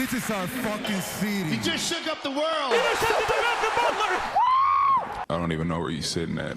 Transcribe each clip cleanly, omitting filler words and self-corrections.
This is our fucking city. He just shook up the world. I don't even know where you're sitting at.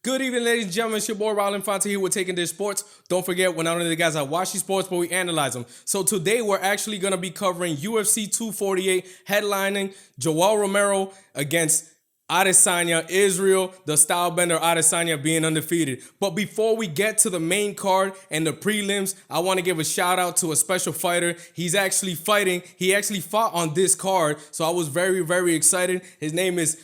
Good evening, ladies and gentlemen. It's your boy, Roland Fonte here with Taking Dish Sports. Don't forget, we're not only the guys that watch these sports, but we analyze them. So today, we're actually going to be covering UFC 248, headlining Yoel Romero against Adesanya, Israel, the style bender Adesanya being undefeated. But before we get to the main card and the prelims, I want to give a shout out to a special fighter. He's actually fighting. He actually fought on this card. So I was very, very excited. His name is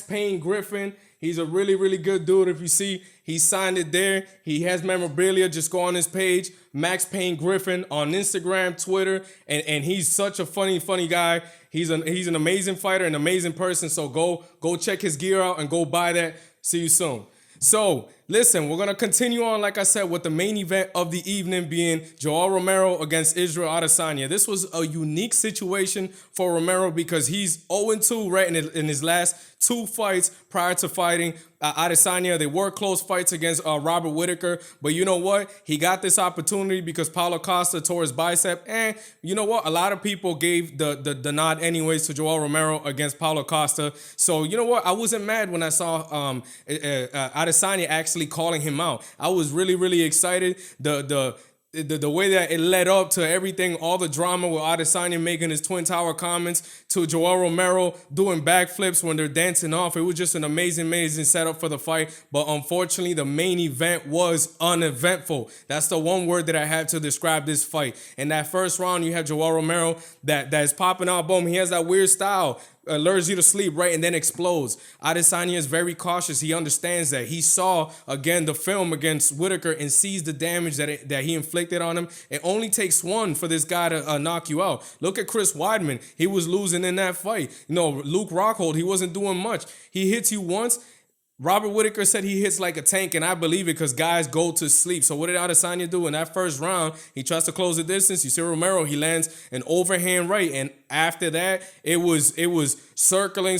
Payne Griffin. He's a really, really good dude. If you see, he signed it there. He has memorabilia. Just go on his page, Payne Griffin on Instagram, Twitter, and he's such a funny guy. He's an amazing fighter, an amazing person. So go check his gear out and go buy that. See you soon. So listen, we're gonna continue on, like I said, with the main event of the evening being Yoel Romero against Israel Adesanya. This was a unique situation for Romero because he's 0-2 right in his last two fights prior to fighting Adesanya. They were close fights against Robert Whittaker, but you know what? He got this opportunity because Paulo Costa tore his bicep, and you know what? A lot of people gave the nod anyways to Yoel Romero against Paulo Costa. So you know what? I wasn't mad when I saw Adesanya actually calling him out. I was really, really excited. The way that it led up to everything, all the drama with Adesanya making his Twin Tower comments to Yoel Romero doing backflips when they're dancing off. It was just an amazing setup for the fight. But unfortunately, the main event was uneventful. That's the one word that I have to describe this fight. In that first round, you have Yoel Romero that is popping out. Boom, he has that weird style. Lures you to sleep, right, and then explodes. Adesanya is very cautious. He understands that. He saw, again, the film against Whittaker and sees the damage that he inflicted on him. It only takes one for this guy to knock you out. Look at Chris Weidman. He was losing in that fight. You know, Luke Rockhold, he wasn't doing much. He hits you once. Robert Whittaker said he hits like a tank, and I believe it because guys go to sleep. So what did Adesanya do in that first round? He tries to close the distance. You see Romero, he lands an overhand right, and after that, it was circling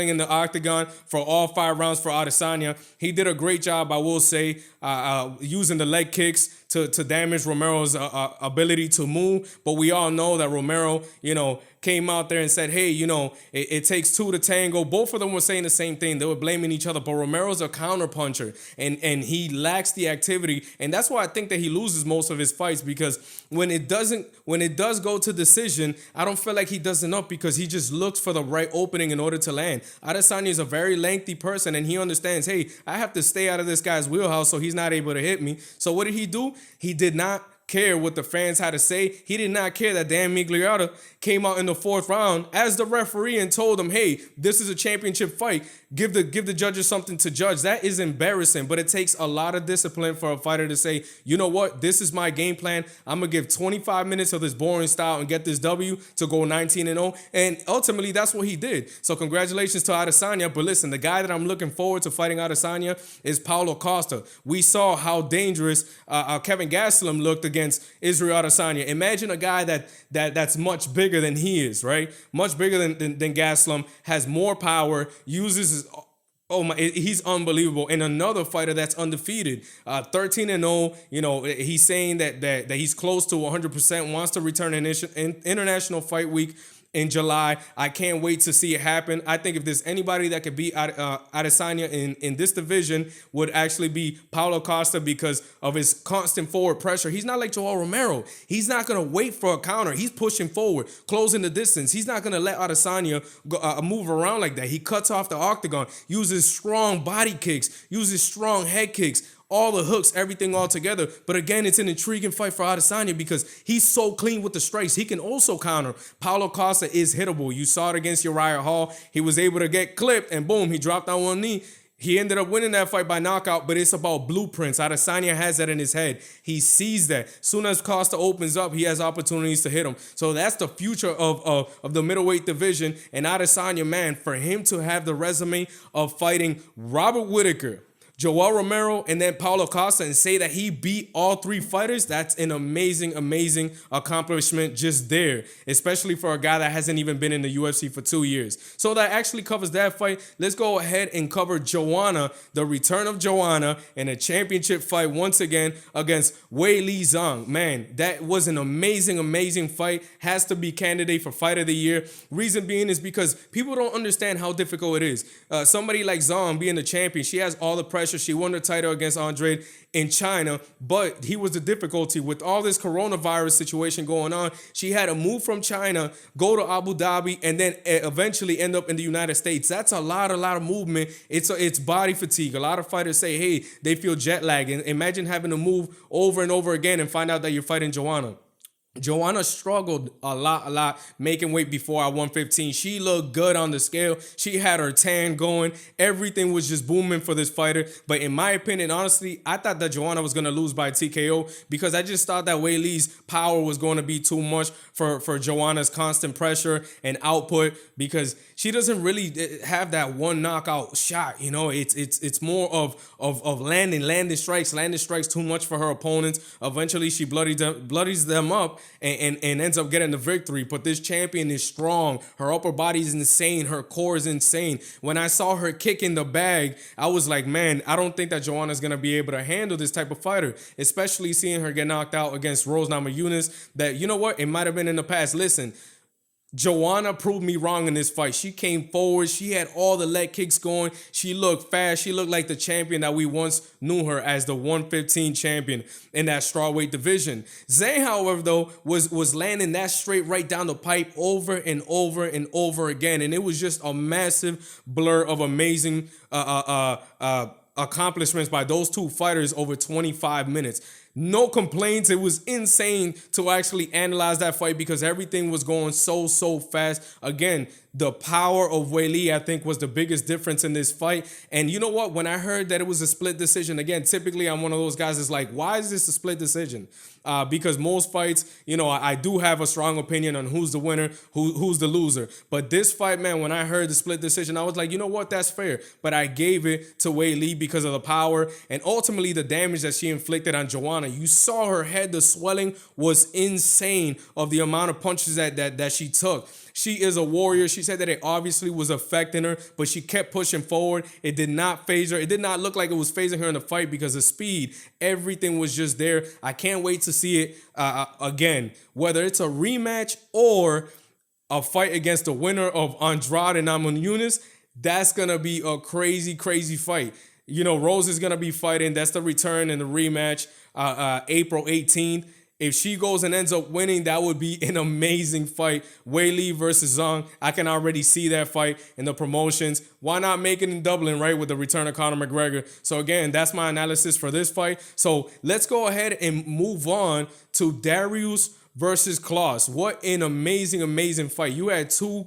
in the octagon for all 5 rounds for Adesanya. He did a great job, I will say, using the leg kicks to damage Romero's ability to move. But we all know that Romero, you know, came out there and said, hey, you know, it takes two to tango. Both of them were saying the same thing. They were blaming each other, but Romero's a counter puncher, and he lacks the activity. And that's why I think that he loses most of his fights, because when it does go to decision, I don't feel like he does enough because he just looks for the right opening in order to land. Adesanya is a very lengthy person, and he understands, hey, I have to stay out of this guy's wheelhouse so he's not able to hit me. So what did he do? He did not care what the fans had to say. He did not care that Dan Migliotta came out in the 4th round as the referee and told him, hey, this is a championship fight. Give the judges something to judge. That is embarrassing, but it takes a lot of discipline for a fighter to say, you know what, this is my game plan. I'm going to give 25 minutes of this boring style and get this W to go 19-0. And ultimately, that's what he did. So congratulations to Adesanya. But listen, the guy that I'm looking forward to fighting Adesanya is Paulo Costa. We saw how dangerous Kevin Gastelum looked against Israel Adesanya. Imagine a guy that's much bigger than he is, right? Much bigger than Gastelum, has more power, uses his... Oh my, he's unbelievable. And another fighter that's undefeated, 13-0. You know, he's saying that he's close to 100%, wants to return in International Fight Week in July. I can't wait to see it happen. I think if there's anybody that could beat Adesanya in this division, would actually be Paulo Costa because of his constant forward pressure. He's not like Yoel Romero. He's not going to wait for a counter. He's pushing forward, closing the distance. He's not going to let Adesanya move around like that. He cuts off the octagon, uses strong body kicks, uses strong head kicks, all the hooks, everything all together. But again, it's an intriguing fight for Adesanya because he's so clean with the strikes. He can also counter. Paulo Costa is hittable. You saw it against Uriah Hall. He was able to get clipped, and boom, he dropped on one knee. He ended up winning that fight by knockout, but it's about blueprints. Adesanya has that in his head. He sees that. Soon as Costa opens up, he has opportunities to hit him. So that's the future of the middleweight division. And Adesanya, man, for him to have the resume of fighting Robert Whittaker, Joel Romero and then Paulo Costa and say that he beat all 3 fighters, that's an amazing, amazing accomplishment just there, especially for a guy that hasn't even been in the UFC for 2 years. So that actually covers that fight. Let's go ahead and cover Joanna, the return of Joanna in a championship fight once again against Weili Zhang. Man, that was an amazing, amazing fight. Has to be candidate for Fight of the Year. Reason being is because people don't understand how difficult it is. Somebody like Zhang being the champion, she has all the pressure. She won the title against Andrei in China, but he was the difficulty with all this coronavirus situation going on. She had to move from China, go to Abu Dhabi, and then eventually end up in the United States. That's a lot of movement. It's body fatigue. A lot of fighters say, hey, they feel jet lag. And imagine having to move over and over again and find out that you're fighting Joanna. Joanna struggled a lot making weight before at 115. She looked good on the scale. She had her tan going. Everything was just booming for this fighter. But in my opinion, honestly, I thought that Joanna was going to lose by TKO because I just thought that Weili's power was going to be too much for Joanna's constant pressure and output because she doesn't really have that one knockout shot. You know, it's more of landing strikes too much for her opponents. Eventually, she bloodies them up and ends up getting the victory. But this champion is strong. Her upper body is insane. Her core is insane. When I saw her kick in the bag, I was like, man, I don't think that Joanna's going to be able to handle this type of fighter, especially seeing her get knocked out against Rose Namajunas. That, you know what, it might have been in the past. Listen, Joanna proved me wrong in this fight. She came forward. She had all the leg kicks going. She looked fast. She looked like the champion that we once knew her as, the 115 champion in that strawweight division. Zhang, however, though, was landing that straight right down the pipe over and over and over again. And it was just a massive blur of amazing accomplishments by those two fighters over 25 minutes. No complaints. It was insane to actually analyze that fight because everything was going so fast. Again, the power of Weili, I think, was the biggest difference in this fight. And you know what? When I heard that it was a split decision, again, typically I'm one of those guys that's like, why is this a split decision? Because most fights, you know, I do have a strong opinion on who's the winner, who's the loser. But this fight, man, when I heard the split decision, I was like, you know what? That's fair. But I gave it to Weili because of the power and ultimately the damage that she inflicted on Joanna. You saw her head, the swelling was insane of the amount of punches that she took. She is a warrior. She said that it obviously was affecting her, but she kept pushing forward. It did not phase her. It did not look like it was phasing her in the fight because of speed. Everything was just there. I can't wait to see it again, whether it's a rematch or a fight against the winner of Andrade and Namajunas. That's going to be a crazy fight. You know, Rose is going to be fighting. That's the return and the rematch, April 18th. If she goes and ends up winning, that would be an amazing fight. Weili versus Zhang. I can already see that fight in the promotions. Why not make it in Dublin, right, with the return of Conor McGregor? So again, that's my analysis for this fight. So let's go ahead and move on to Dariush versus Klaus. What an amazing fight. You had two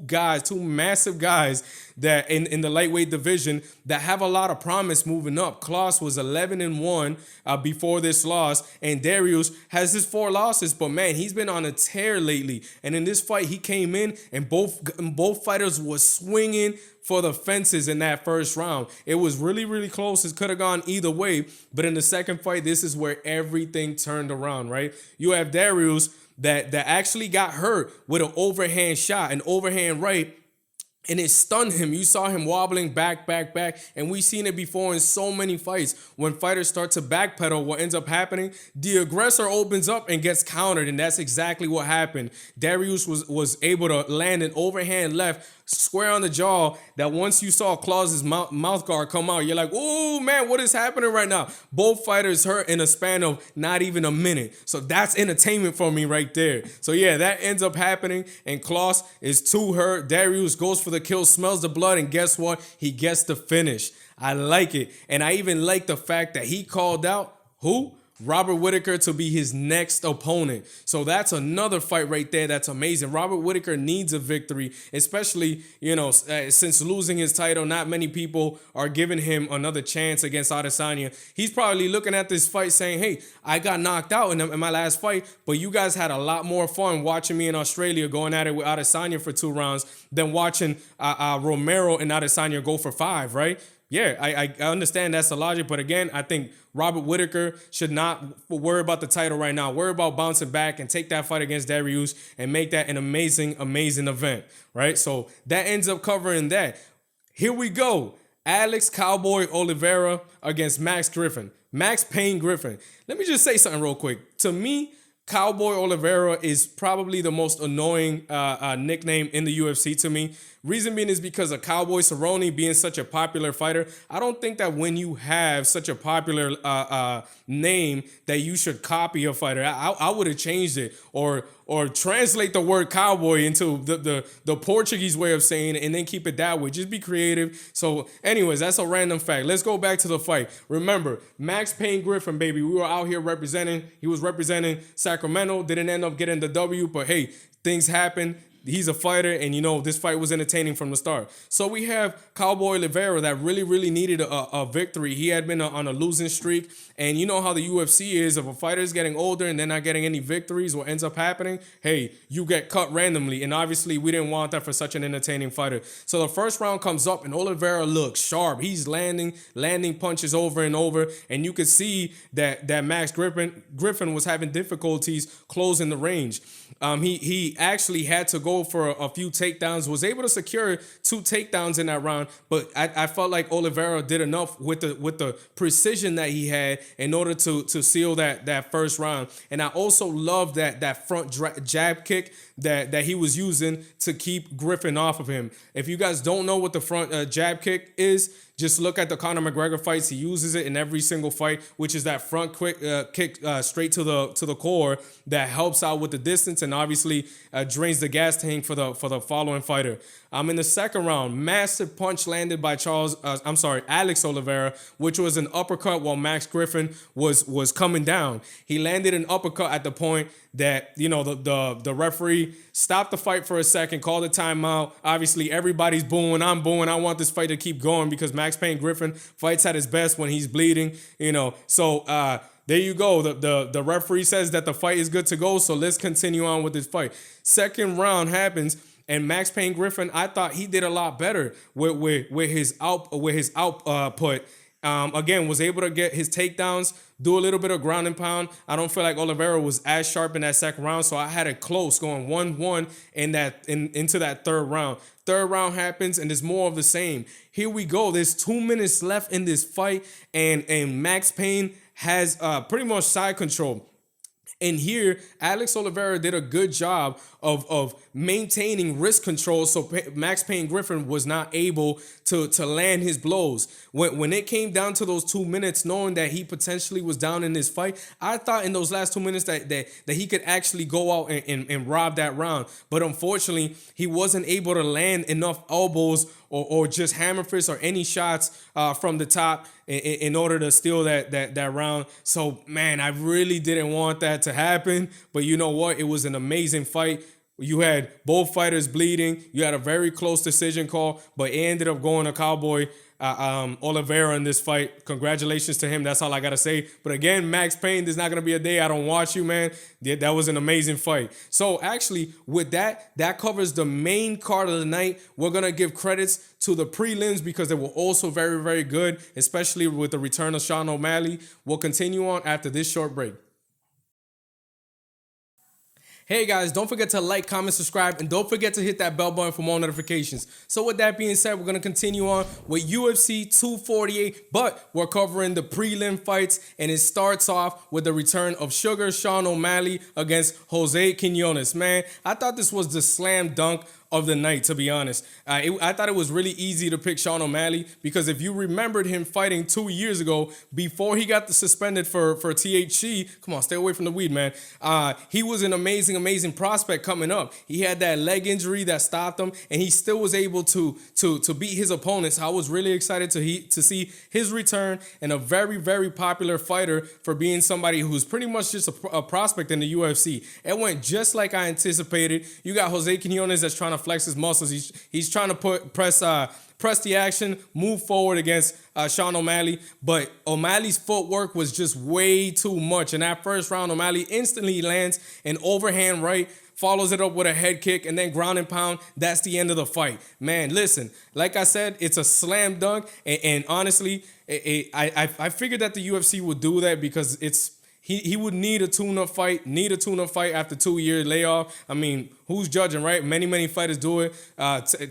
massive guys that in the lightweight division that have a lot of promise moving up. Klaus was 11-1 before this loss, and Dariush has his 4 losses, but man, he's been on a tear lately. And in this fight, he came in and both fighters was swinging for the fences in that first round. It was really close. It could have gone either way, but in the second fight, this is where everything turned around, right? You have Dariush that actually got hurt with an overhand shot, an overhand right, and it stunned him. You saw him wobbling back, and we've seen it before in so many fights. When fighters start to backpedal, what ends up happening, the aggressor opens up and gets countered, and that's exactly what happened. Dariush was able to land an overhand left square on the jaw that once you saw Klause's mouth guard come out, you're like, oh man, what is happening right now? Both fighters hurt in a span of not even a minute. So that's entertainment for me right there. So yeah, that ends up happening, and Klaus is too hurt. Dariush goes for the kill, smells the blood, and guess what? He gets the finish. I like it. And I even like the fact that he called out who? Robert Whittaker to be his next opponent. So that's another fight right there that's amazing. Robert Whittaker needs a victory, especially, you know, since losing his title, not many people are giving him another chance against Adesanya. He's probably looking at this fight saying, hey, I got knocked out in my last fight, but you guys had a lot more fun watching me in Australia going at it with Adesanya for 2 rounds than watching Romero and Adesanya go for 5, right? yeah, I understand that's the logic. But again, I think Robert Whittaker should not worry about the title right now. Worry about bouncing back and take that fight against Dariush and make that an amazing, amazing event, right? So that ends up covering that. Here we go. Alex Cowboy Oliveira against Max Griffin. Max Payne Griffin. Let me just say something real quick. To me, Cowboy Oliveira is probably the most annoying nickname in the UFC to me. Reason being is because of Cowboy Cerrone being such a popular fighter. I don't think that when you have such a popular name that you should copy a fighter. I would have changed it or translate the word cowboy into the Portuguese way of saying it and then keep it that way. Just be creative. So anyways, that's a random fact. Let's go back to the fight. Remember, Max Payne Griffin, baby, we were out here representing. He was representing Sacramento. Didn't end up getting the W, but hey, things happen. He's a fighter, and you know, this fight was entertaining from the start. So we have Cowboy Oliveira that really, really needed a victory. He had been on a losing streak, and you know how the UFC is. If a fighter is getting older and they're not getting any victories, what ends up happening, hey, you get cut randomly, and obviously we didn't want that for such an entertaining fighter. So the first round comes up, and Oliveira looks sharp. He's landing punches over and over, and you could see that Max Griffin was having difficulties closing the range. He actually had to go for a few takedowns, was able to secure 2 takedowns in that round, but I felt like Oliveira did enough with the precision that he had in order to seal that first round. And I also love that front jab kick that he was using to keep Griffin off of him. If you guys don't know what the front jab kick is, just look at the Conor McGregor fights. He uses it in every single fight, which is that front quick kick straight to the core that helps out with the distance and obviously drains the gas tank for the following fighter. In the second round, massive punch landed by Alex Oliveira, which was an uppercut while Max Griffin was coming down. He landed an uppercut at the point that, you know, the referee stopped the fight for a second, called a timeout. Obviously, everybody's booing. I'm booing. I want this fight to keep going because Max Payne Griffin fights at his best when he's bleeding, you know. So there you go. The referee says that the fight is good to go, so let's continue on with this fight. Second round happens, and Max Payne Griffin, I thought he did a lot better with his output. Again, was able to get his takedowns, do a little bit of ground and pound. I don't feel like Oliveira was as sharp in that second round, so I had it close, going 1-1 into that third round. Third round happens, and it's more of the same. Here we go. There's 2 minutes left in this fight, and Max Payne has pretty much side control. And here, Alex Oliveira did a good job of maintaining wrist control, so Max Payne Griffin was not able to land his blows. When it came down to those 2 minutes, knowing that he potentially was down in this fight, I thought in those last 2 minutes that he could actually go out and rob that round. But unfortunately, he wasn't able to land enough elbows or just hammer fists or any shots from the top in order to steal that round. So, man, I really didn't want that to happen. But you know what? It was an amazing fight. You had both fighters bleeding. You had a very close decision call, but it ended up going to Cowboy Oliveira in this fight. Congratulations to him. That's all I got to say. But again, Max Payne, there's not going to be a day I don't watch you, man. That was an amazing fight. So actually, with that covers the main card of the night. We're going to give credits to the prelims because they were also very, very good, especially with the return of Sean O'Malley. We'll continue on after this short break. Hey guys, don't forget to like, comment, subscribe, and don't forget to hit that bell button for more notifications. So with that being said, we're going to continue on with UFC 248, but we're covering the prelim fights, and it starts off with the return of Sean O'Malley against Jose Quinones. Man, I thought this was the slam dunk of the night, to be honest. I thought it was really easy to pick Sean O'Malley because if you remembered him fighting 2 years ago before he got suspended for THC, come on, stay away from the weed, man. He was an amazing prospect coming up. He had that leg injury that stopped him, and he still was able to beat his opponents. I was really excited to see his return, and a very popular fighter for being somebody who's pretty much just a prospect in the UFC. It went just like I anticipated. You got Jose Quinones that's trying to flex his muscles. He's trying to press the action, move forward against Sean O'Malley, but O'Malley's footwork was just way too much. In that first round, O'Malley instantly lands an overhand right follows it up with a head kick, and then ground and pound. That's the end of the fight. Man, listen, like I said, it's a slam dunk, and honestly, I figured that the UFC would do that because he would need a tune-up fight, after 2-year layoff. I mean, who's judging, right? Many fighters do it.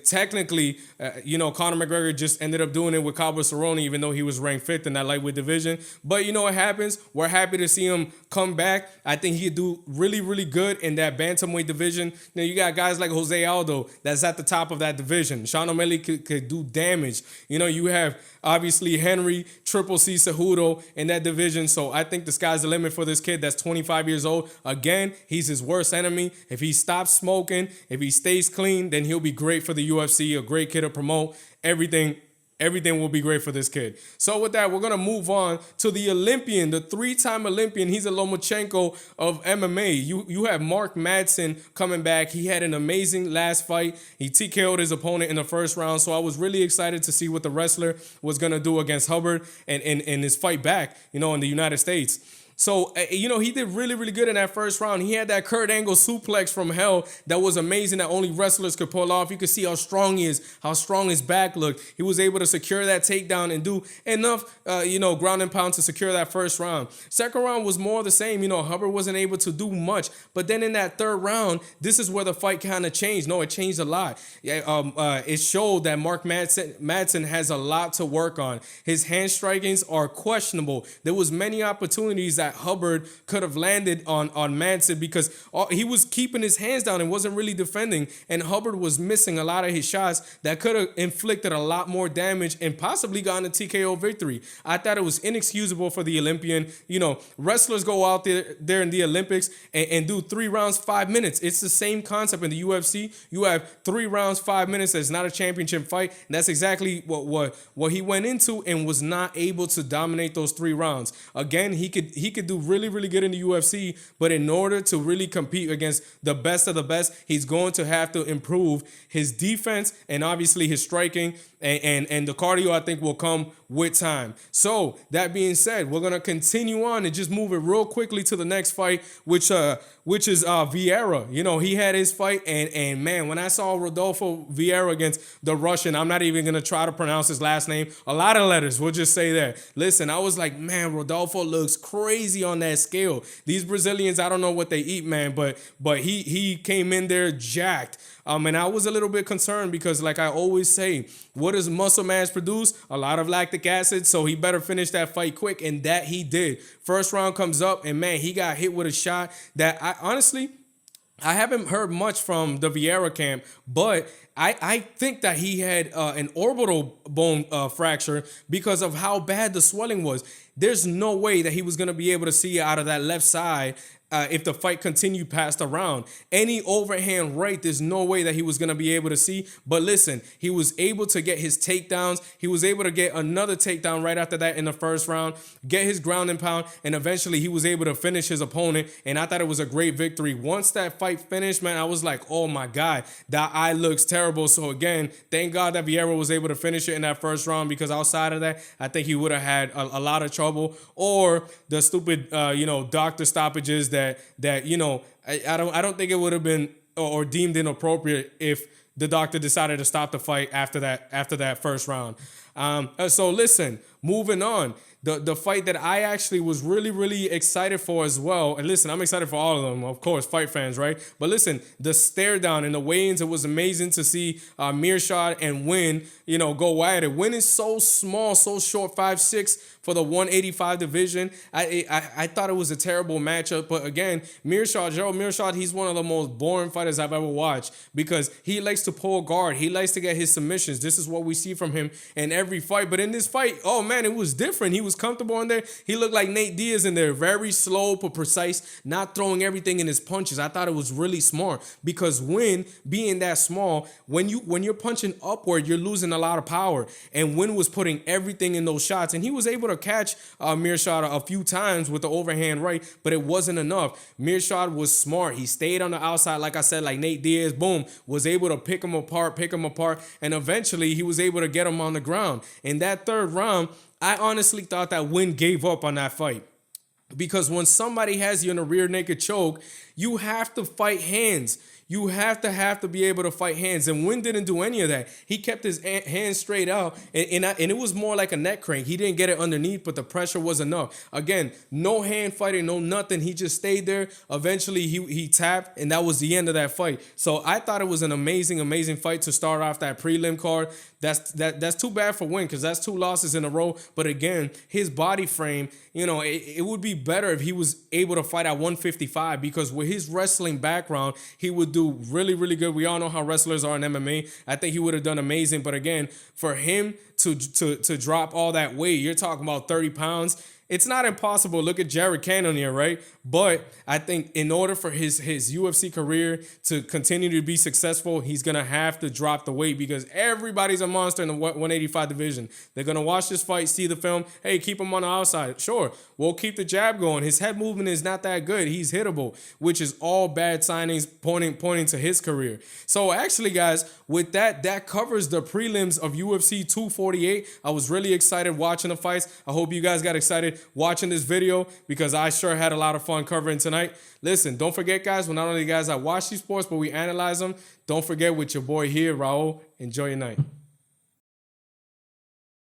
Technically, Conor McGregor just ended up doing it with Cabo Cerrone, even though he was ranked 5th in that lightweight division. But you know what happens? We're happy to see him come back. I think he could do really good in that bantamweight division. Now, you got guys like Jose Aldo that's at the top of that division. Sean O'Malley could do damage. You have, obviously, Henry, Triple C Cejudo in that division. So I think the sky's the limit for this kid that's 25 years old. Again, he's his worst enemy. If he stops smoking, if he stays clean, then he'll be great for the UFC, a great kid to promote. Everything will be great for this kid. So with that, we're going to move on to the Olympian, the 3-time Olympian. He's a Lomachenko of MMA. You have Mark Madsen coming back. He had an amazing last fight. He TKO'd his opponent in the first round. So I was really excited to see what the wrestler was going to do against Hubbard and his fight back, in the United States. So, he did really good in that first round. He had that Kurt Angle suplex from hell that was amazing, that only wrestlers could pull off. You could see how strong he is, how strong his back looked. He was able to secure that takedown and do enough, ground and pound to secure that first round. Second round was more the same. Hubbard wasn't able to do much. But then in that third round, this is where the fight kind of changed. No, it changed a lot. It showed that Mark Madsen has a lot to work on. His hand strikings are questionable. There was many opportunities that Hubbard could have landed on Madsen because he was keeping his hands down and wasn't really defending, and Hubbard was missing a lot of his shots that could have inflicted a lot more damage and possibly gotten a TKO victory. I thought it was inexcusable for the Olympian. Wrestlers go out there in the Olympics and do 3 rounds, 5 minutes. It's the same concept in the UFC. You have 3 rounds, 5 minutes. That's not a championship fight. And that's exactly what he went into and was not able to dominate those 3 rounds. Again, he could do really good in the UFC, but in order to really compete against the best of the best, he's going to have to improve his defense and obviously his striking, and the cardio, I think, will come with time. So that being said, we're gonna continue on and just move it real quickly to the next fight, which is Vieira. He had his fight, and man, when I saw Rodolfo Vieira against the Russian, I'm not even gonna try to pronounce his last name. A lot of letters, we'll just say that. Listen, I was like, man, Rodolfo looks crazy on that scale. These Brazilians, I don't know what they eat, man, but he came in there jacked. And I was a little bit concerned because, like I always say, what does muscle mass produce? A lot of lactic acid, so he better finish that fight quick, and that he did. First round comes up, and man, he got hit with a shot that I haven't heard much from the Vieira camp, but I think that he had an orbital bone fracture because of how bad the swelling was. There's no way that he was going to be able to see out of that left side if the fight continued past the round. Any overhand right, there's no way that he was going to be able to see. But listen, he was able to get his takedowns. He was able to get another takedown right after that in the first round, get his ground and pound, and eventually he was able to finish his opponent. And I thought it was a great victory. Once that fight finished, man, I was like, oh my God, that eye looks terrible. So again, thank God that Vieira was able to finish it in that first round, because outside of that, I think he would have had a lot of trouble, or the stupid, doctor stoppages that I don't think it would have been or deemed inappropriate if the doctor decided to stop the fight after that first round. So listen, moving on. The fight that I actually was really excited for as well. And listen, I'm excited for all of them, of course, fight fans, right? But listen, the stare down in the weigh-ins, it was amazing to see Meerschaert and Winn, go at it. Winn is so small, so short, 5'6", for the 185 division. I thought it was a terrible matchup. But again, Gerald Meerschaert, he's one of the most boring fighters I've ever watched, because he likes to pull guard. He likes to get his submissions. This is what we see from him in every fight. But in this fight, oh man, it was different. He was comfortable in there. He looked like Nate Diaz in there. Very slow but precise, not throwing everything in his punches. I thought it was really smart, because Winn, being that small, when you're punching upward, you're losing a lot of power. And Winn was putting everything in those shots, and he was able to catch Meerschaert a few times with the overhand right, but it wasn't enough. Meerschaert was smart. He stayed on the outside, like I said, like Nate Diaz, boom, was able to pick him apart, and eventually he was able to get him on the ground. In that third round, I honestly thought that Winn gave up on that fight. Because when somebody has you in a rear naked choke, you have to fight hands. You have to be able to fight hands. And Winn didn't do any of that. He kept his hands straight out, and it was more like a neck crank. He didn't get it underneath, but the pressure was enough. Again, no hand fighting, no nothing. He just stayed there. Eventually, he tapped, and that was the end of that fight. So I thought it was an amazing, amazing fight to start off that prelim card. That's too bad for Winn, because that's 2 losses in a row. But again, his body frame, it would be better if he was able to fight at 155, because with his wrestling background, he would do really, really good. We all know how wrestlers are in MMA. I think he would have done amazing. But again, for him to drop all that weight, you're talking about 30 pounds. It's not impossible. Look at Jared Cannonier, right? But I think in order for his UFC career to continue to be successful, he's going to have to drop the weight, because everybody's a monster in the 185 division. They're going to watch this fight, see the film. Hey, keep him on the outside. Sure, we'll keep the jab going. His head movement is not that good. He's hittable, which is all bad signings pointing to his career. So actually, guys, with that covers the prelims of UFC 248. I was really excited watching the fights. I hope you guys got excited watching this video, because I sure had a lot of fun covering tonight. Listen, don't forget, guys, we're not only guys that watch these sports, but we analyze them. Don't forget, with your boy here, Raul. Enjoy your night.